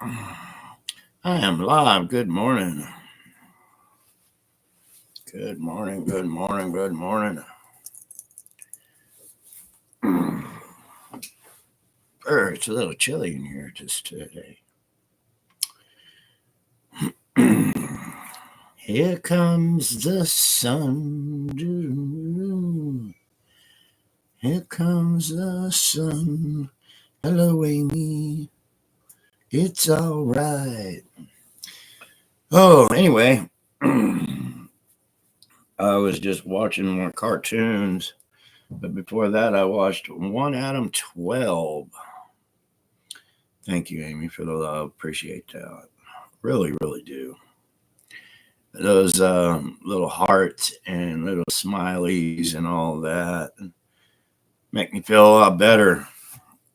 I am live. Good morning. Good morning. Good morning. Good morning. It's a little chilly in here just today. Here comes the sun. Here comes the sun. Hello, Amy. It's all right. Oh, anyway, I was just watching more cartoons. But before that, I watched One Adam 12. Thank you, Amy, for the love. Appreciate that. Really, really do. Those little hearts and little smileys and all that make me feel a lot better.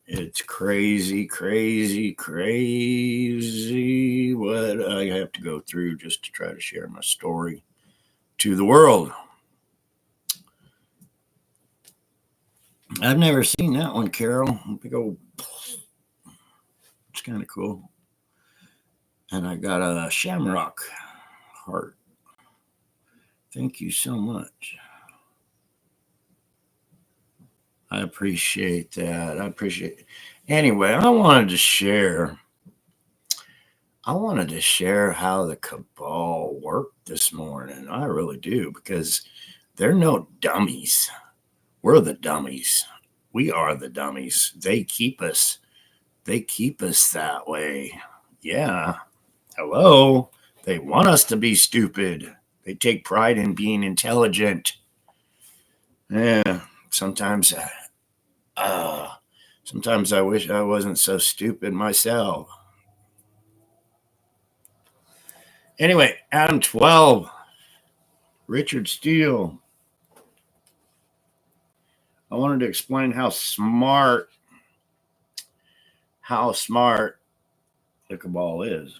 It's crazy, crazy, crazy what I have to go through just to try to share my story to the world. I've never seen that one, Carol. Big old, it's kind of cool. And I got a shamrock heart. Thank you so much. I appreciate that. I appreciate it. Anyway, I wanted to share how the cabal worked this morning. I really do, because they're no dummies. We're the dummies. We are the dummies. They keep us that way. Yeah. Hello. They want us to be stupid. They take pride in being intelligent. Yeah. Sometimes I wish I wasn't so stupid myself. Anyway, Adam 12, Richard Steele. I wanted to explain how smart the cabal is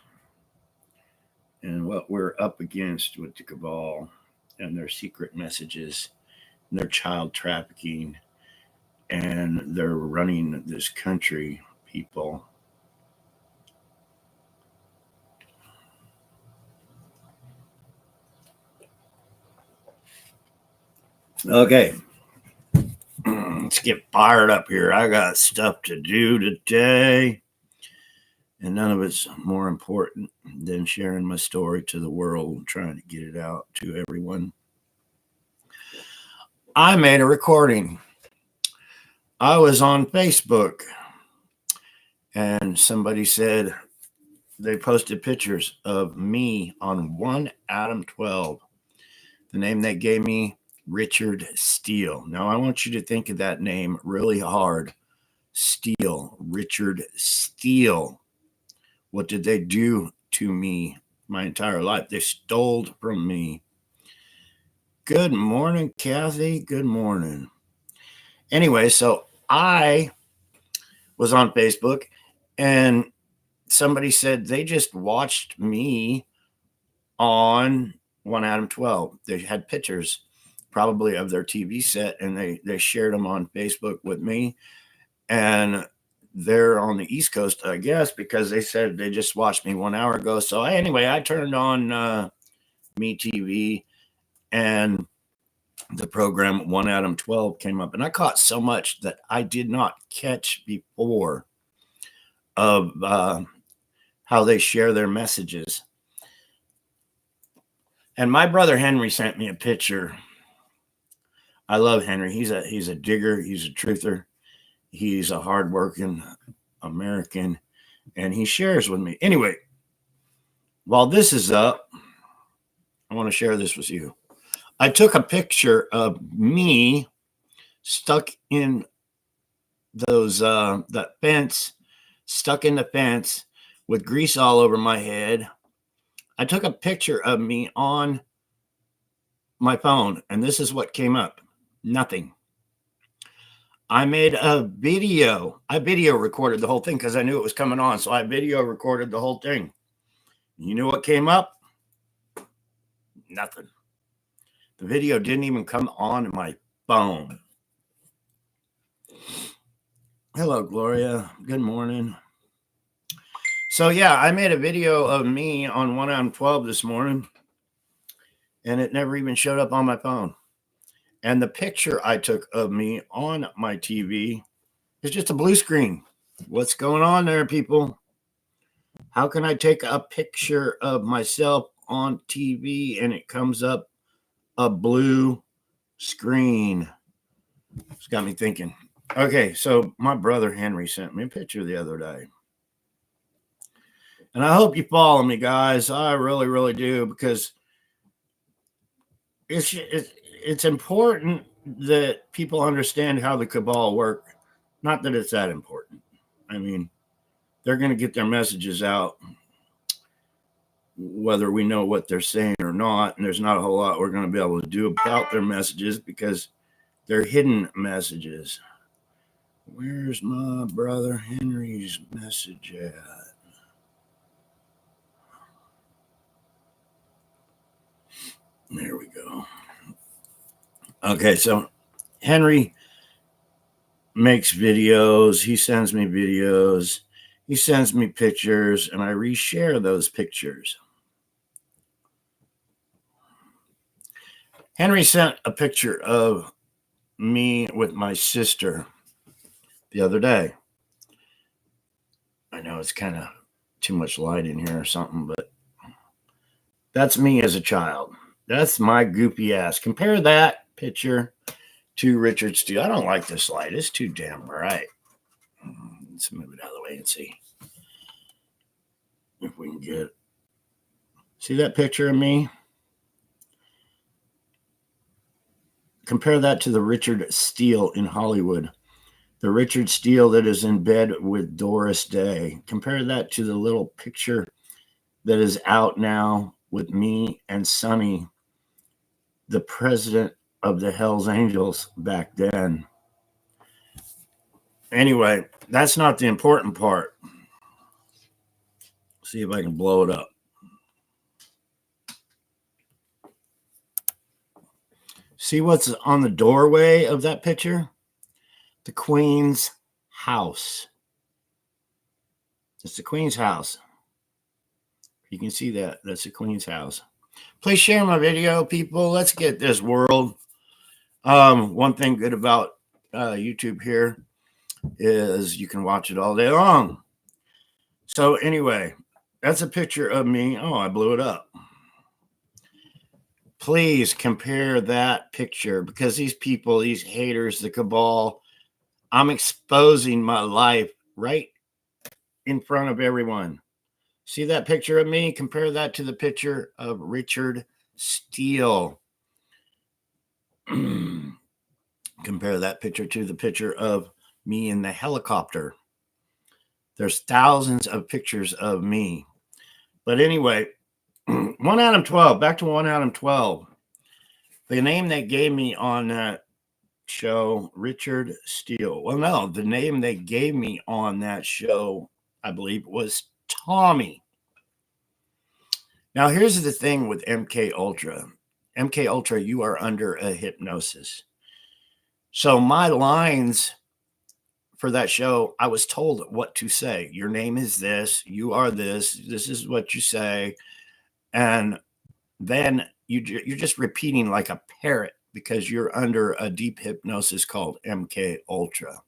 and what we're up against with the cabal and their secret messages, and their child trafficking, and they're running this country, people. Okay, let's get fired up here. I got stuff to do today, and none of it's more important than sharing my story to the world and trying to get it out to everyone. I made a recording. I was on Facebook, and somebody said they posted pictures of me on One Adam 12. The name they gave me, Richard Steele. Now, I want you to think of that name really hard. Steele, Richard Steele. What did they do to me my entire life? They stole from me. Good morning, Kathy. Good morning. Anyway, so I was on Facebook, and somebody said they just watched me on One Adam 12. They had pictures probably of their TV set, and they shared them on Facebook with me. And they're on the East Coast, I guess, because they said they just watched me 1 hour ago. So anyway, I turned on Me TV, and the program One Adam 12 came up, and I caught so much that I did not catch before of how they share their messages. And my brother Henry sent me a picture. I love Henry. He's a digger. He's a truther. He's a hardworking American, and he shares with me. Anyway, while this is up, I want to share this with you. I took a picture of me stuck in that fence, stuck in the fence with grease all over my head. I took a picture of me on my phone, and this is what came up. Nothing. I made a video. I video recorded the whole thing because I knew it was coming on. So I video recorded the whole thing. You know what came up? Nothing. The video didn't even come on my phone. Hello, Gloria. Good morning. So yeah, I made a video of me on 1 out of 12 this morning, and it never even showed up on my phone. And the picture I took of me on my TV is just a blue screen. What's going on there, people? How can I take a picture of myself on TV and it comes up a blue screen? It's got me thinking. Okay, so my brother Henry sent me a picture the other day. And I hope you follow me, guys. I really, really do, because it's important that people understand how the cabal work. Not that it's that important. I mean, they're going to get their messages out, whether we know what they're saying or not. And there's not a whole lot we're going to be able to do about their messages because they're hidden messages. Where's my brother Henry's message at? There we go. Okay, so Henry makes videos. He sends me videos. He sends me pictures, and I reshare those pictures. Henry sent a picture of me with my sister the other day. I know it's kind of too much light in here or something, but that's me as a child. That's my goopy ass. Compare that picture to Richard Steele. I don't like this light. It's too damn bright. Let's move it out of the way and see if we can get. See that picture of me? Compare that to the Richard Steele in Hollywood. The Richard Steele that is in bed with Doris Day. Compare that to the little picture that is out now with me and Sonny, the president of the Hells Angels back then. Anyway, that's not the important part. See if I can blow it up. See what's on the doorway of that picture? The Queen's house. It's the Queen's house. You can see that. That's the Queen's house. Please share my video, people. Let's get this world. One thing good about YouTube here is you can watch it all day long. So anyway, that's a picture of me. Oh, I blew it up. Please compare that picture, because these people, these haters, the cabal, I'm exposing my life right in front of everyone. See that picture of me? Compare that to the picture of Richard Steele. Compare that picture to the picture of me in the helicopter. There's thousands of pictures of me. But anyway, 1 out of 12. Back to 1 out of 12. The name they gave me on that show, Richard Steele. Well, no, the name they gave me on that show, I believe, was Tommy. Now, here's the thing with MK Ultra. MK Ultra, you are under a hypnosis. So my lines for that show, I was told what to say. Your name is this. You are this. This is what you say. And then you're just repeating like a parrot because you're under a deep hypnosis called MK Ultra.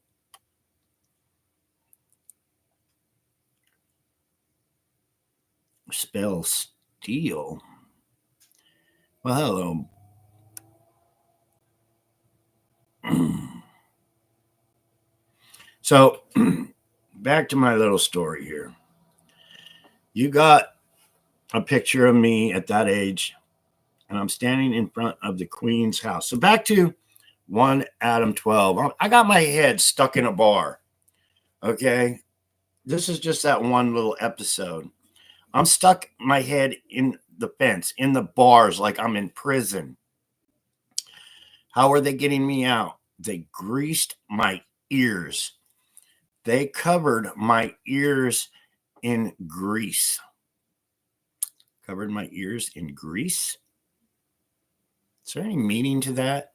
Spell steel. Well, hello. So back to my little story here. You got a picture of me at that age, and I'm standing in front of the Queen's house. So back to 1 Adam 12. I got my head stuck in a bar. Okay. This is just that one little episode. I'm stuck my head in the fence, in the bars, like I'm in prison. How are they getting me out? They greased my ears. They covered my ears in grease. Covered my ears in grease? Is there any meaning to that?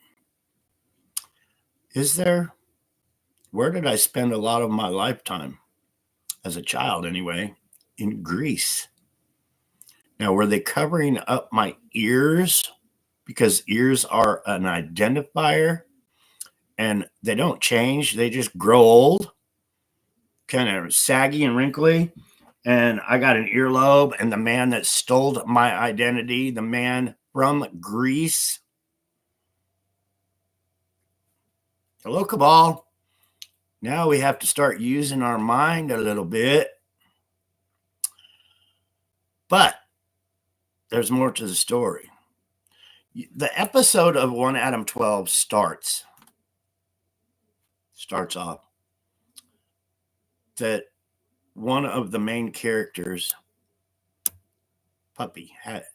Is there? Where did I spend a lot of my lifetime? As a child, anyway. in Greece. Now, were they covering up my ears? Because ears are an identifier and they don't change. They just grow old, kind of saggy and wrinkly. And I got an earlobe, and the man that stole my identity, the man from Greece. Hello, cabal. Now we have to start using our mind a little bit. But there's more to the story. The episode of 1 Adam 12 starts off that one of the main characters,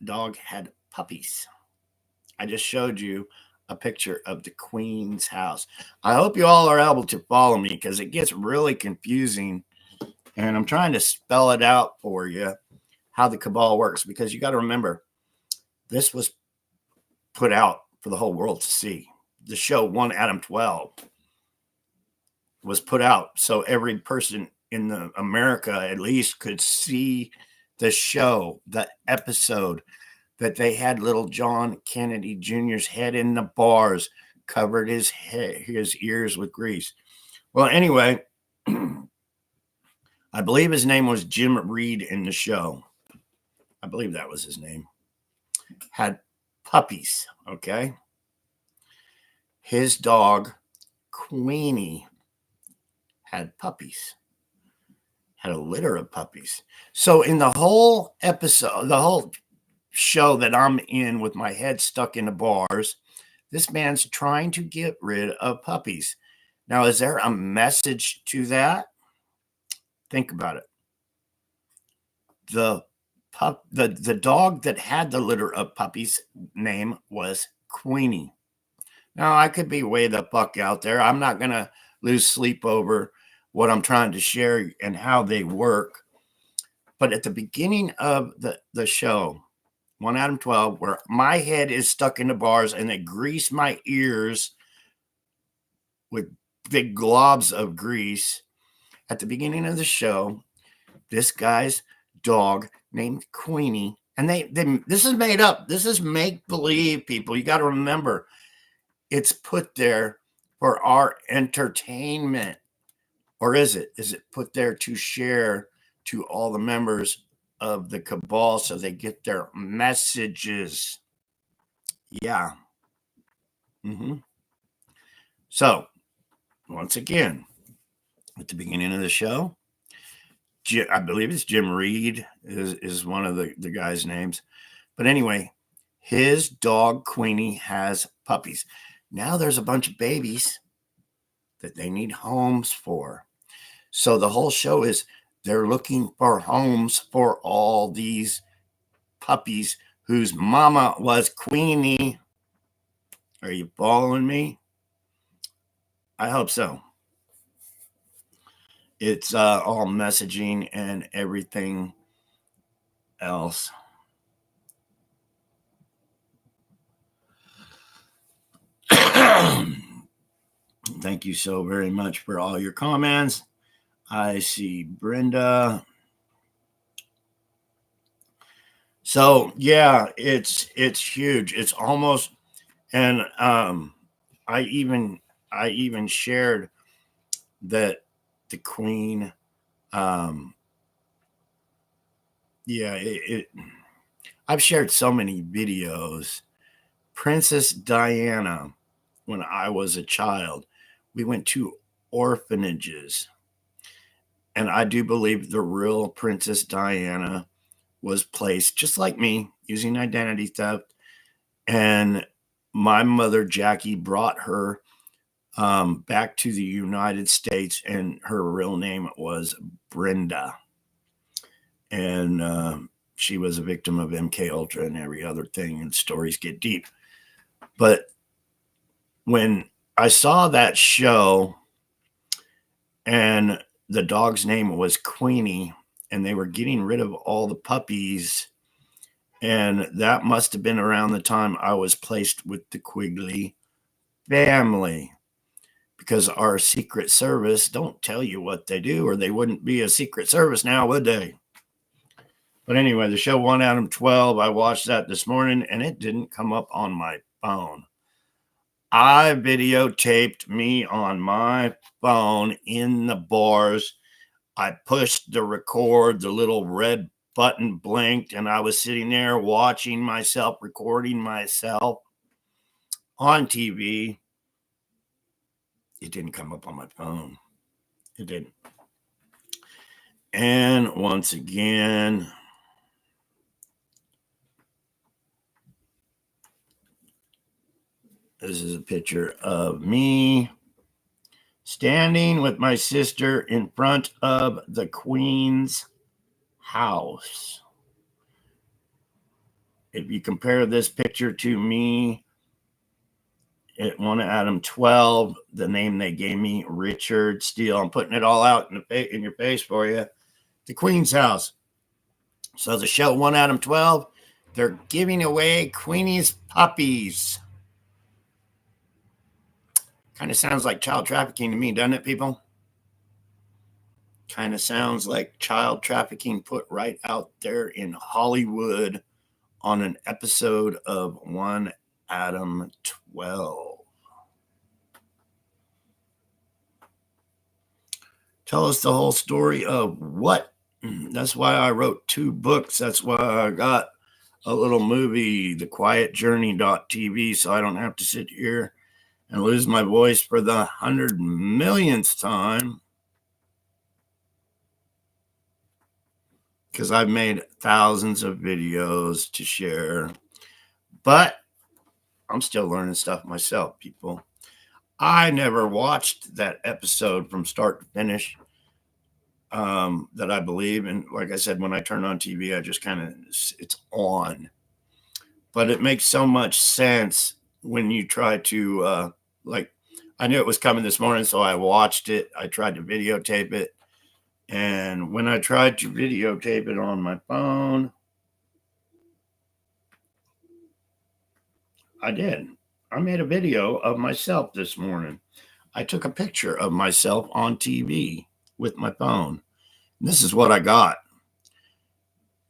dog had puppies. I just showed you a picture of the Queen's house. I hope you all are able to follow me because it gets really confusing. And I'm trying to spell it out for you, how the cabal works, because you got to remember, this was put out for the whole world to see. The show 1 Adam 12 was put out so every person in America at least could see the show, the episode, that they had little John Kennedy Jr.'s head in the bars, covered his ears with grease. Well, anyway, I believe his name was Jim Reed in the show. I believe that was his name. Had puppies, okay? His dog, Queenie, had puppies. Had a litter of puppies. So in the whole episode, the whole show that I'm in with my head stuck in the bars, this man's trying to get rid of puppies. Now, is there a message to that? Think about it. The dog that had the litter of puppies' name was Queenie. Now, I could be way the fuck out there. I'm not going to lose sleep over what I'm trying to share and how they work. But at the beginning of the show, 1 Adam 12, where my head is stuck in the bars and they grease my ears with big globs of grease. At the beginning of the show, this guy's dog named Queenie, and this is made up. This is make believe, people. You got to remember, it's put there for our entertainment. Or is it? Is it put there to share to all the members of the cabal so they get their messages? Yeah. So, once again, at the beginning of the show, I believe it's Jim Reed is one of the guy's names. But anyway, his dog Queenie has puppies. Now there's a bunch of babies that they need homes for. So the whole show is they're looking for homes for all these puppies whose mama was Queenie. Are you following me? I hope so. It's all messaging and everything else. Thank you so very much for all your comments. I see Brenda. So yeah, it's huge. It's almost, and I even shared that the Queen, I've shared so many videos. Princess Diana, when I was a child, we went to orphanages. And I do believe the real Princess Diana was placed, just like me, using identity theft. And my mother, Jackie, brought her back to the United States, and her real name was Brenda. And she was a victim of MK Ultra and every other thing, and stories get deep. But when I saw that show and the dog's name was Queenie, and they were getting rid of all the puppies, and that must have been around the time I was placed with the Quigley family, because our Secret Service don't tell you what they do, or they wouldn't be a Secret Service now, would they? But anyway, the show 1 Adam 12, I watched that this morning and it didn't come up on my phone. I videotaped me on my phone in the bars. I pushed the record, the little red button blinked, and I was sitting there watching myself, recording myself on TV. It didn't come up on my phone. It didn't. And once again, this is a picture of me standing with my sister in front of the Queen's house. If you compare this picture to me at 1 Adam 12, the name they gave me, Richard Steele, I'm putting it all out in your face for you, the Queen's house. So the show 1 Adam 12, they're giving away Queenie's puppies. Kind of sounds like child trafficking to me, doesn't it, people? Kind of sounds like child trafficking put right out there in Hollywood on an episode of 1 Adam 12. Tell us the whole story of what? That's why I wrote 2 books. That's why I got a little movie, thequietjourney.tv, so I don't have to sit here and lose my voice for the 100 millionth time. Because I've made thousands of videos to share. But I'm still learning stuff myself, people. I never watched that episode from start to finish that I believe. And like I said, when I turn on TV, I just kind of, it's on. But it makes so much sense when you try to, I knew it was coming this morning, so I watched it. I tried to videotape it. And when I tried to videotape it on my phone, I did. I made a video of myself this morning. I took a picture of myself on TV with my phone. This is what I got.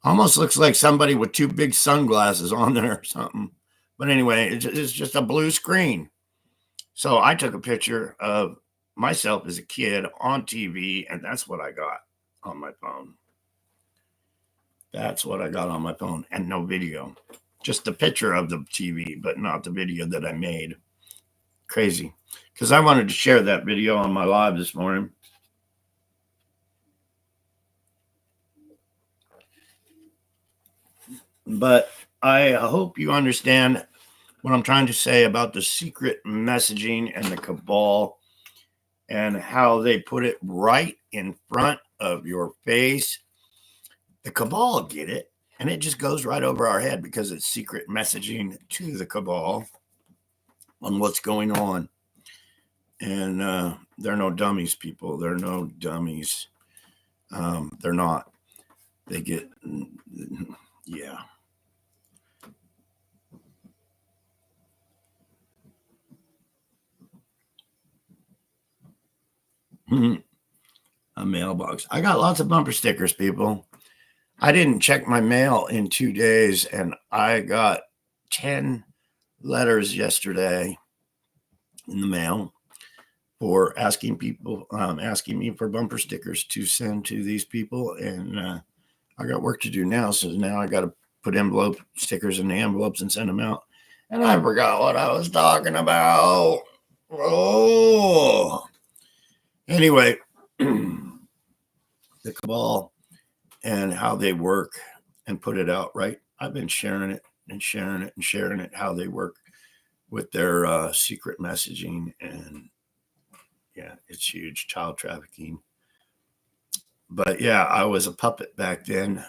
Almost looks like somebody with 2 big sunglasses on there or something. But anyway, it's just a blue screen. So I took a picture of myself as a kid on TV, and that's what I got on my phone. That's what I got on my phone, and no video. Just the picture of the TV, but not the video that I made. Crazy. Because I wanted to share that video on my live this morning. But I hope you understand what I'm trying to say about the secret messaging and the cabal and how they put it right in front of your face. The cabal get it, and it just goes right over our head because it's secret messaging to the cabal on what's going on. And they're no dummies, people. They're no dummies. They're not. They get, yeah. A mailbox. I got lots of bumper stickers, people. I didn't check my mail in 2 days, and I got 10 letters yesterday in the mail for asking people, asking me for bumper stickers to send to these people. And I got work to do now. So now I got to put envelope stickers in the envelopes and send them out. And I forgot what I was talking about. Oh, anyway, the cabal and how they work and put it out, right? I've been sharing it and sharing it and sharing it, how they work with their secret messaging. And yeah, it's huge, child trafficking. But yeah, I was a puppet back then.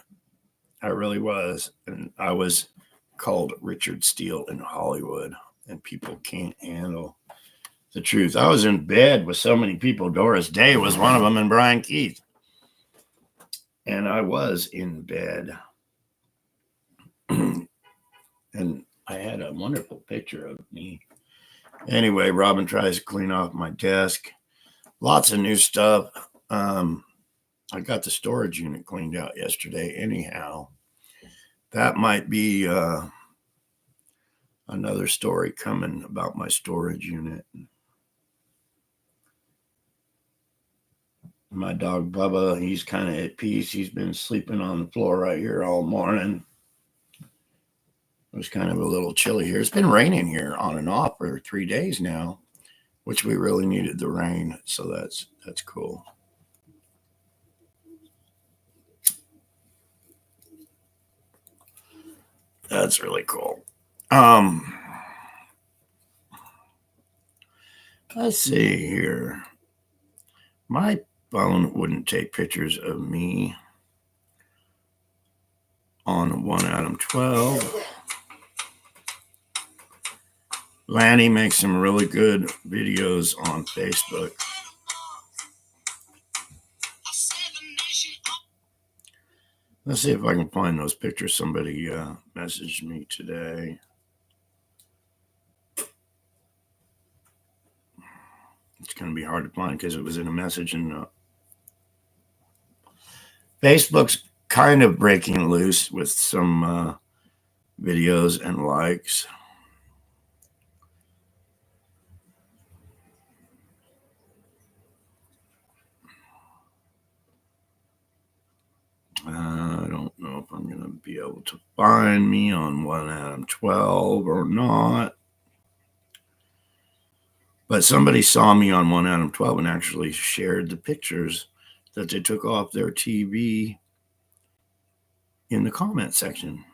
I really was. And I was called Richard Steele in Hollywood, and people can't handle the truth. I was in bed with so many people. Doris Day was one of them, and Brian Keith. And I was in bed. And I had a wonderful picture of me. Anyway, Robin tries to clean off my desk. Lots of new stuff. I got the storage unit cleaned out yesterday anyhow. that might be another story coming about my storage unit. My dog Bubba, he's kind of at peace. He's been sleeping on the floor right here all morning. It was kind of a little chilly here. It's been raining here on and off for 3 days now, which we really needed the rain, so that's cool. That's really cool. Let's see here. My phone wouldn't take pictures of me on 1 Adam 12. Lanny makes some really good videos on Facebook. Let's see if I can find those pictures. Somebody messaged me today. It's going to be hard to find because it was in a message, and Facebook's kind of breaking loose with some videos and likes. I don't know if I'm going to be able to find me on 1 Adam 12 or not. But somebody saw me on 1 Adam 12 and actually shared the pictures that they took off their TV in the comment section,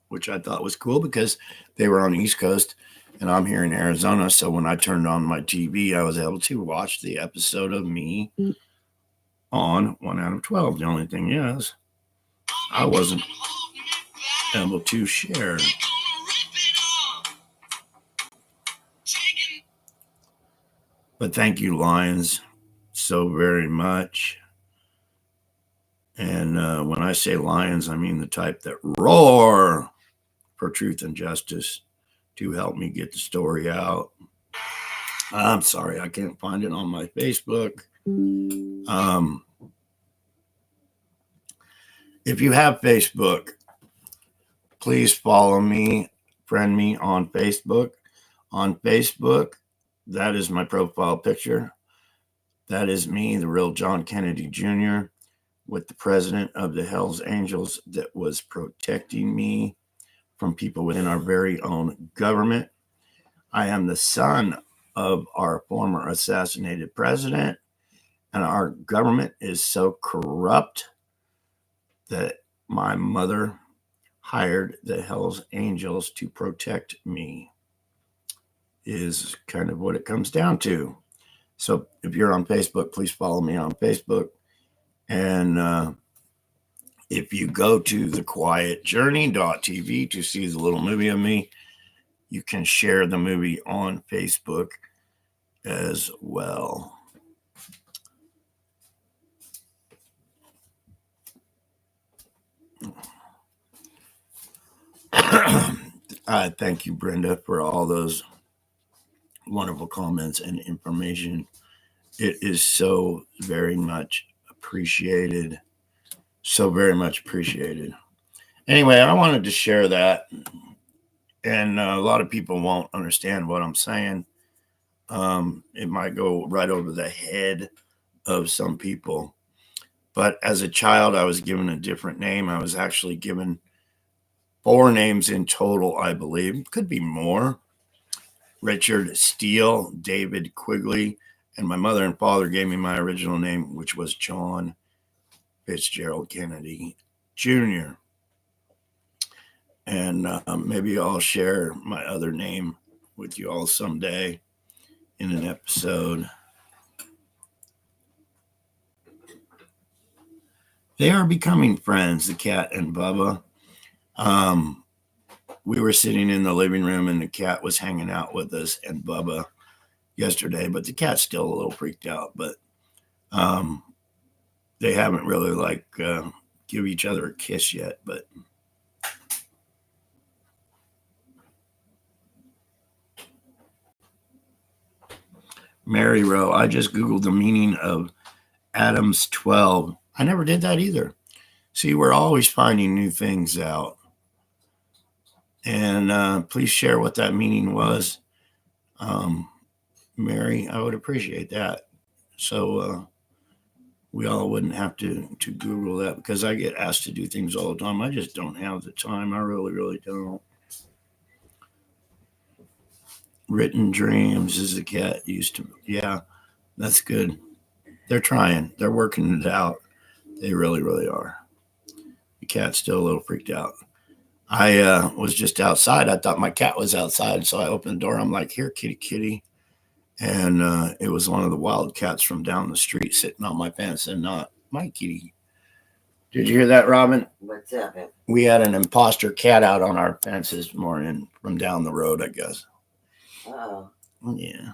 which I thought was cool because they were on the East Coast and I'm here in Arizona. So when I turned on my TV, I was able to watch the episode of me on 1 Adam 12. The only thing is, I wasn't able to share. But thank you, Lions, so very much. And when I say lions, I mean the type that roar for truth and justice to help me get the story out. I'm sorry, I can't find it on my Facebook. If you have Facebook, please follow me, friend me on Facebook. On Facebook, that is my profile picture. That is me, the real John Kennedy Jr., with the president of the Hells Angels that was protecting me from people within our very own government. I am the son of our former assassinated president, and our government is so corrupt that my mother hired the Hells Angels to protect me, is kind of what it comes down to. So if you're on Facebook, please follow me on Facebook. And if you go to thequietjourney.tv to see the little movie of me, you can share the movie on Facebook as well. Thank you, Brenda, for all those wonderful comments and information. It is so very much appreciated. So very much appreciated. Anyway, I wanted to share that. And a lot of people won't understand what I'm saying. It might go right over the head of some people. But as a child, I was given a different name. I was actually given 4 names in total, I believe. Could be more. Richard Steele, David Quigley, and my mother and father gave me my original name, which was John Fitzgerald Kennedy Jr. And maybe I'll share my other name with you all someday in an episode. They are becoming friends, the cat and Bubba. We were sitting in the living room and the cat was hanging out with us and Bubba yesterday, but the cat's still a little freaked out. But they haven't really give each other a kiss yet. But Mary Rowe, I just Googled the meaning of Adam's 12. I never did that either. See, we're always finding new things out. And please share what that meaning was. Mary, I would appreciate that. So we all wouldn't have to Google that, because I get asked to do things all the time. I just don't have the time. I really, really don't. Written dreams as a cat used to. Yeah, that's good. They're trying. They're working it out. They really, really are. The cat's still a little freaked out. I was just outside. I thought my cat was outside, so I opened the door. I'm like, "Here, kitty, kitty," and it was one of the wild cats from down the street sitting on my fence, and not my kitty. Did you hear that, Robin? What's up? We had an imposter cat out on our fence this morning from down the road, I guess. Oh. Yeah.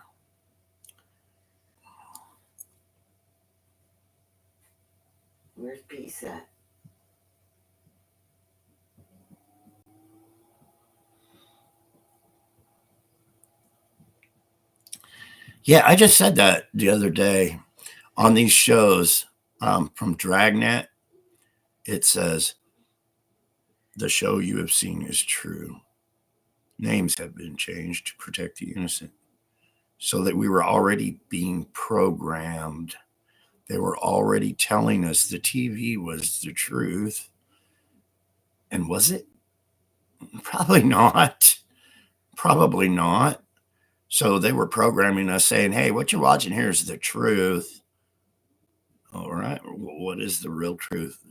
Where's Peace at? Yeah, I just said that the other day on these shows from Dragnet. It says, "The show you have seen is true. Names have been changed to protect the innocent." So that we were already being programmed. They were already telling us the TV was the truth. And was it? Probably not. Probably not. So they were programming us, saying, "Hey, what you're watching here is the truth." All right. What is the real truth?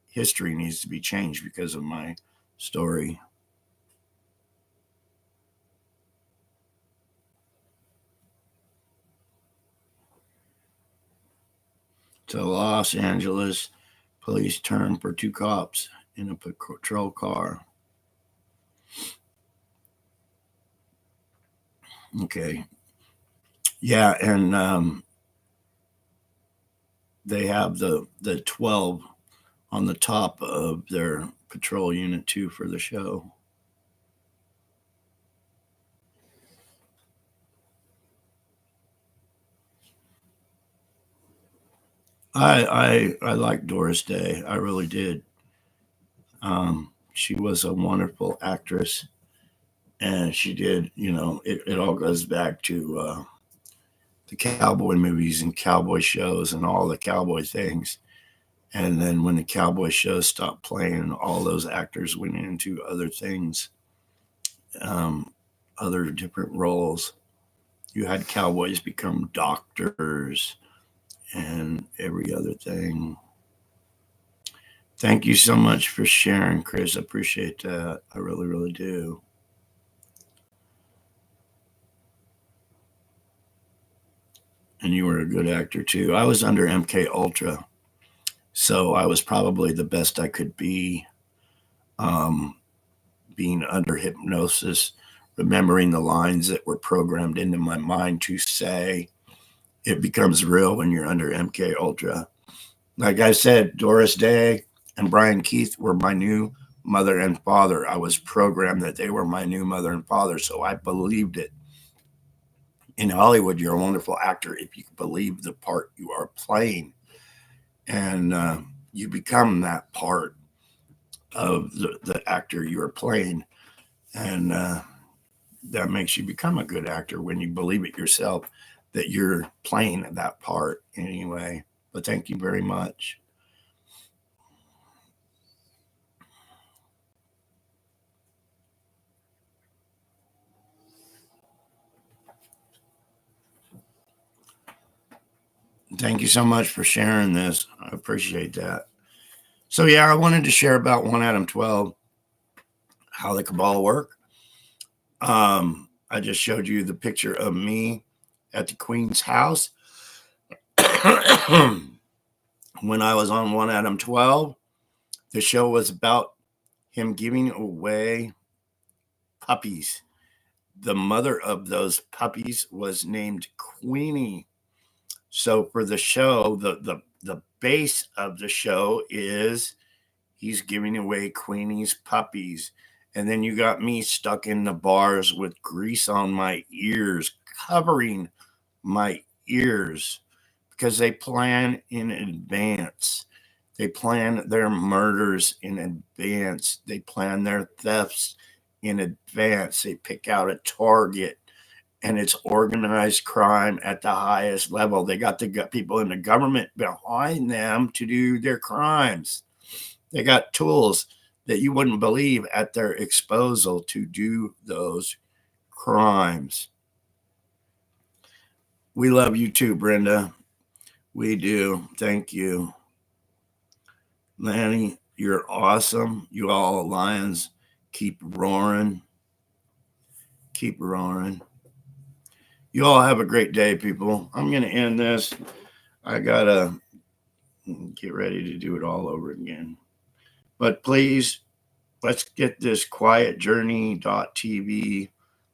History needs to be changed because of my story. To Los Angeles, police turn for two cops in a patrol car. Okay. Yeah, and they have the 12 on the top of their patrol unit too for the show. I like Doris Day. I really did. She was a wonderful actress, and she did. It all goes back to the cowboy movies and cowboy shows and all the cowboy things. And then when the cowboy shows stopped playing, all those actors went into other things, um, other different roles. You had cowboys become doctors and every other thing. Thank you so much for sharing, Chris. I appreciate that. I really, really do. And you were a good actor too. I was under MK Ultra, so I was probably the best I could be. Um, Being under hypnosis, remembering the lines that were programmed into my mind to say. It becomes real when you're under MK Ultra. Like I said, Doris Day and Brian Keith were my new mother and father. I was programmed that they were my new mother and father, so I believed it. In Hollywood, you're a wonderful actor if you believe the part you are playing, and you become that part of the actor you are playing, and that makes you become a good actor when you believe it yourself that you're playing that part anyway. But thank you very much. Thank you so much for sharing this. I appreciate that. So yeah, I wanted to share about 1 Adam 12, how the cabal work. I just showed you the picture of me at the Queen's house when I was on 1 Adam 12. The show was about him giving away puppies. The mother of those puppies was named Queenie. So for the show, the base of the show is he's giving away Queenie's puppies. And then you got me stuck in the bars with grease on my ears, covering my ears, because they plan in advance. They plan their murders in advance. They plan their thefts in advance. They pick out a target, and it's organized crime at the highest level. They got the people in the government behind them to do their crimes. They got tools that you wouldn't believe at their disposal to do those crimes. We love you too, Brenda. We do. Thank you. Lanny, you're awesome. You all lions keep roaring. Keep roaring. You all have a great day, people. I'm going to end this. I got to get ready to do it all over again. But please, let's get this quietjourney.tv.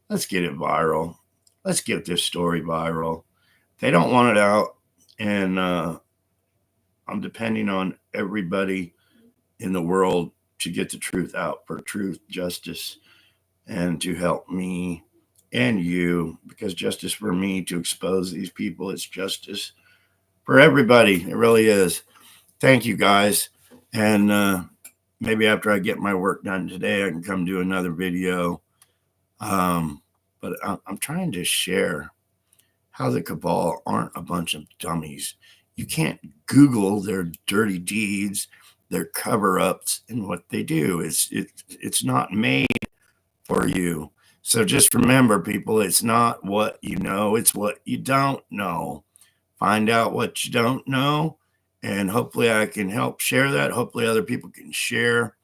Let's get it viral. Let's get this story viral. They don't want it out. And I'm depending on everybody in the world to get the truth out for truth, justice, and to help me and you, because justice for me to expose these people, it's justice for everybody. It really is. Thank you, guys. And maybe after I get my work done today, I can come do another video. But I'm trying to share how the cabal aren't a bunch of dummies. You can't Google their dirty deeds, their cover-ups, and what they do. It's not made for you. So just remember, people, it's not what you know, it's what you don't know. Find out what you don't know, and hopefully I can help share that. Hopefully other people can share,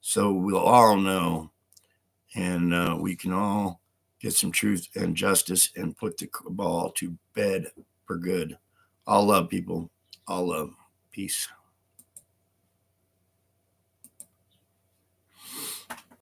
so we'll all know, and we can all get some truth and justice and put the cabal to bed for good. All love, people. All love. Peace.